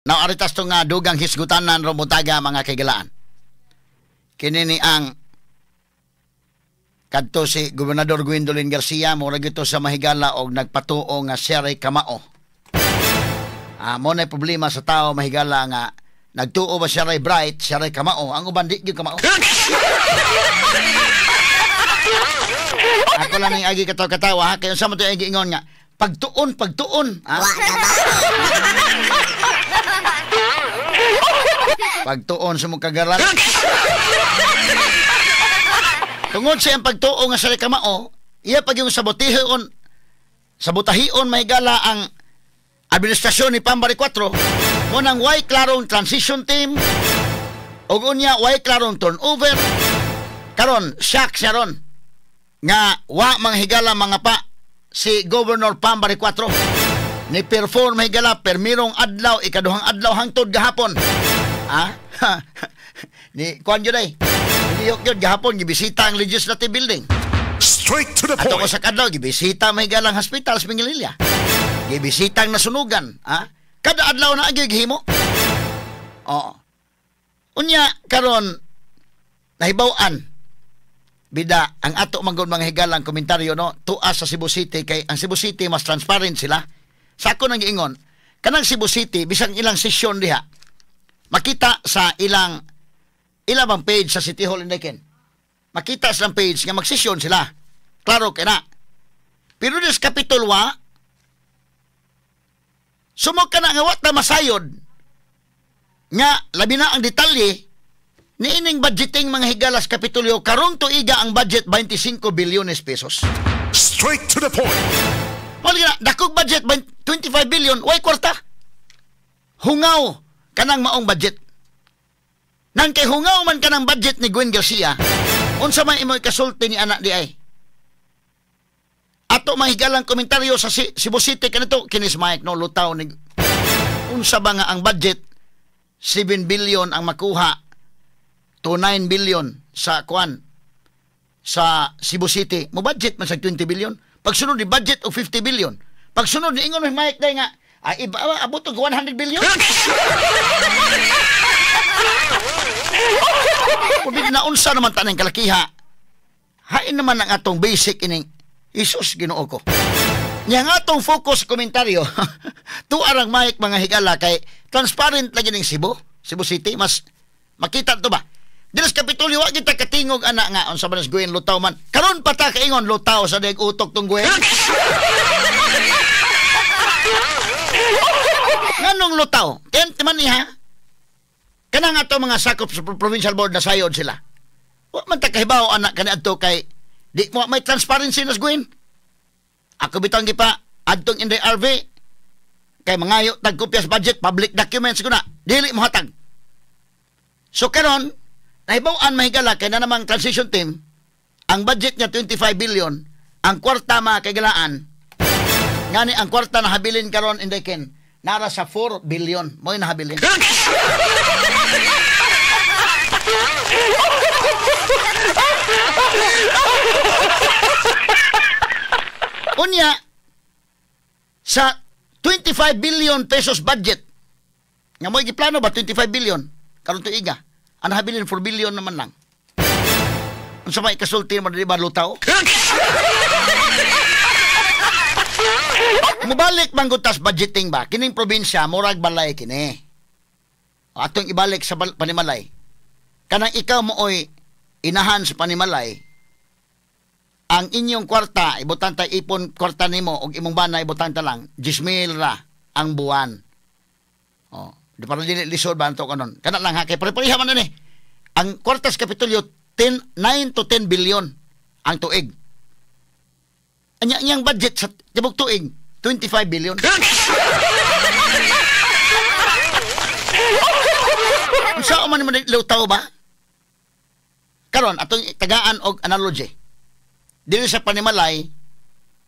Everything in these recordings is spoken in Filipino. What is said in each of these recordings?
Naaritas to nga dugang hisgutanan ro mutaga mga kaigalaan. Kini ni ang kadto si Gobernador Gwendolyn Garcia murag ito sa mahigala og nagpatuo nga siya ray kamao. Mo na problema sa tao mahigala nga nagtuo ba siya ray bright, siya ray kamao, ang uban di gyud kamao. Ako lang ning agi katawa ha, kay unsa man to agi ingon nga pagtuon. Pagtuon sa mong kagaran. Tungod sa iyang pagtuo nga sa kamao, iya pag yung sabotahion mahigala ang administrasyon ni Pambari 4, munang way klarong transition team, ug unya way klarong turnover, karon shock siya ron, nga wa manghigala mga pa si Governor Pambari 4, ni perform mahigala permirong adlaw, ikaduhang adlaw hangtod gahapon. Ni kuan jud ay niyok jud gahapon gibisita ang legislative building. Straight to the point. Ato sa kadlaw gibisita may galang hospital sa Pingililya. Gibisita ang nasunugan, kada adlaw na agi gihimo. Oo. Unya karon nahibaw-an bida ang ato manggod mga higalang komentaryo no tuas sa Cebu City kay ang Cebu City mas transparent sila. Sa ako nang giingon kanang Cebu City bisang ilang sesyon diha makita sa ilang bang page sa City Hall Indaken. Makita sa page nga magsesyon sila. Klaro kay na. Pero des Kapitulo 1, sumok ka na nga wat na masayod nga labi na ang detalye ni ining budgeting mga higalas Kapitulo karong tuiga ang budget 25 bilyones pesos. Straight to the point. Wala na, dakog budget 25 billion, way kwarta. Hungaw kanang maong budget. Nang kay hungaw man kanang budget ni Gwen Garcia, unsa man imoy kasulti ni anak di ay. Ato mahigalang komentaryo sa Cebu City kanito kinis Mike no lutaw ni unsa ba nga ang budget 7 billion ang makuha to 9 billion sa kuan sa Cebu City. Mo budget man sa 20 billion. Pagsunod ni budget og 50 billion. Pagsunod ni ingon ni Mike day nga abot og 100 billion. Kung na unsa naman tanang kalakiha, hain naman ang atong basic ining Isus Ginoo ko. Nya nga atong focus komentaryo, tuarang Mike mga higala kay transparent lagi ning Cebu City, mas makita to ba? Dinas Kapitulo wa kita katingog ana nga unsa man Gwen lutaw man. Karon pa ta kaingon lutaw sa deg utok tong Gwen. Nganong lutaw? Kent man niya. Kanang ato mga sakop sa provincial board na sayod sila. Wa man ta kahibaw anak kani adto kay di mo may transparency nas Gwen. Ako bitang gipa adtong Inday RV kay mangayo tag kopya sa budget public documents ko na dili mo hatag. So karon nahibaw-an mahigala kay na namang transition team ang budget niya 25 billion ang kwarta mga kagalaan ngani ang kwarta na habilin karon Inday Ken nara sa 4 billion mo nahabilin. Unya sa 25 billion pesos budget nga mo giplano ba 25 billion karon tuiga ang habilin 4 billion naman lang. Unsa may kasulti mo di ba lutaw? Mubalik manggutas budgeting ba kining probinsya murag balay kini. Atong ibalik sa Panimalay. Kanang ikaw mo oy inahan sa Panimalay. Ang inyong kwarta ibutan ta ipon kwarta nimo og imong bana ibutan ta lang 10,000 ra ang buwan. Di para dili lisod ba anto kanon. Kana lang ha kay pare-pareha man ni. Ang kwarta sa Kapitulo 9 to 10 billion ang tuig. Anya budget sa tibok tuig 25 billion. Unsa man man lutaw ba? Karon atong tagaan og analogy. Dili sa Panimalay,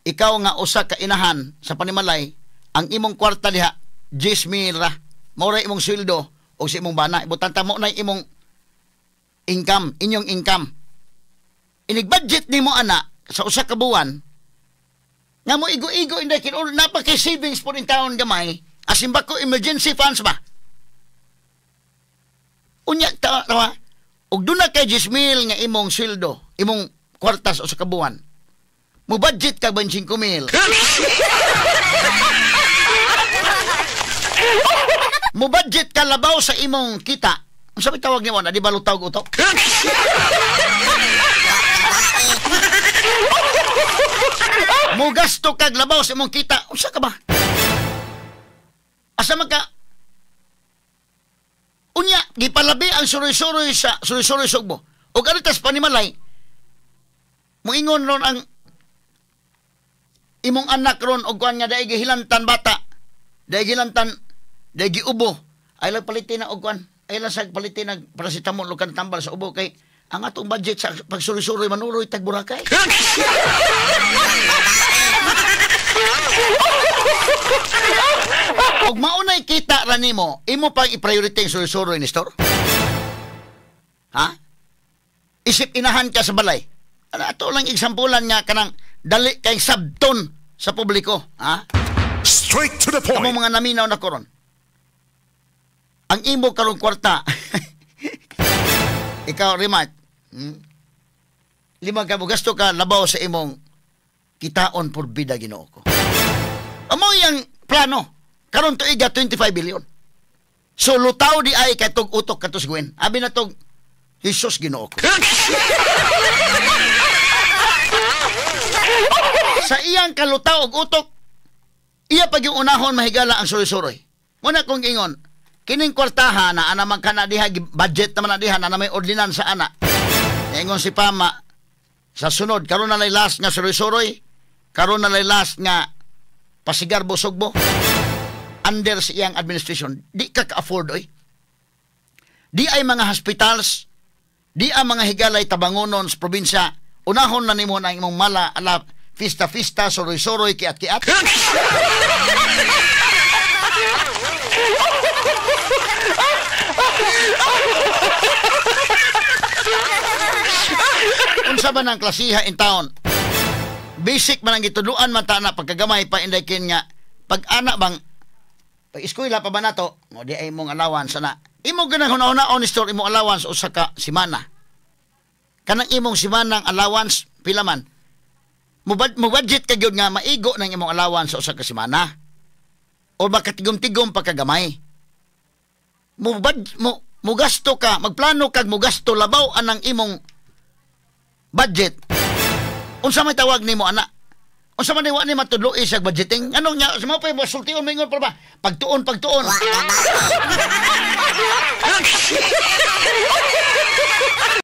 ikaw nga usa ka inahan sa Panimalay, ang imong kwarta diha 10,000 ra. Mao ra imong sweldo o sa imong bana. Ibutan ta mo na imong income, inyong income. Inig-budget nimo ana sa usa ka buwan nga mo igo-igo inday kin napaka savings po in taon gamay asin ba ko emergency funds ba Unya tawa. Ug duna kay 10,000 nga imong sweldo, imong kwartas o sa kabuan. Mo budget ka 25,000. Mo budget ka labaw sa imong kita. Unsa may tawag nimo na di ba lutaw utok? Mo gasto kag labaw sa imong kita. Unsa ka ba? Asa man ka? Unya, gipalabi ang suroy-suroy sa suroy-suroy sugbo. O kanitas panimalay, moingon ron ang imong anak ron o kuan nga daig hilantan bata. Daig hilantan, daig ubo. Ay lang palitin na og kuan. Ay lang sa palitin ng paracetamol o kan tambal sa ubo kay ang atong budget sa pagsuroy-suroy manuroy tag Boracay. Og maunay kita ra nimo, imo pang i-priority ang suroy-suroy ni store? Ha? Isip inahan ka sa balay. Ato lang exampulan nga kanang dali kay sabton sa publiko, ha? Straight to the Kamo point. mga naminaw na koron. Ang imo karong kwarta. Ikaw remat. Lima ka mo gasto ka labaw sa imong kitaon por bida Ginoo ko. Amo yang plano. Karon tuiga 25 billion. So lutaw di ay kay tug utok katus gwen. Abi na tog Jesus Ginoo ko. Sa iyang kalutaw og utok, iya pag yung unahon mahigala ang suroy-suroy. Muna kong ingon, kining kwartaha na ana man kana diha budget naman na diha na may ordinansa ana. Ingon si Pama sa sunod karon na lay last nga suroy-suroy, karon na lay last nga pasigar busogbo. Under sa iyang administration, di ka ka-afford oy. Di ay mga hospitals, di ay mga higalay tabangonon sa probinsya, unahon na nimo na imong mala ala fista-fista, soroy-soroy, kiat-kiat. Unsa ba ng klasiha in town? Basic man ang gitudluan mata na pagkagamay pa indaykin nga pag-ana bang pag-eskwela pa ba nato? O di ay imong allowance na. Imo ganang hunahuna honest store imong allowance usa ka semana. Kanang imong semanang allowance pila man? Mo budget ka gyud nga maigo nang imong allowance usa ka semana. O makatigom-tigom pa kagamay. Mo gasto ka, magplano kag mo gasto labaw anang imong budget. Unsa may tawag nimo ana? Unsa man ni matudlo sa budgeting? Anong nya? Sa mo pa sultion mingon pa ba? Pagtuon.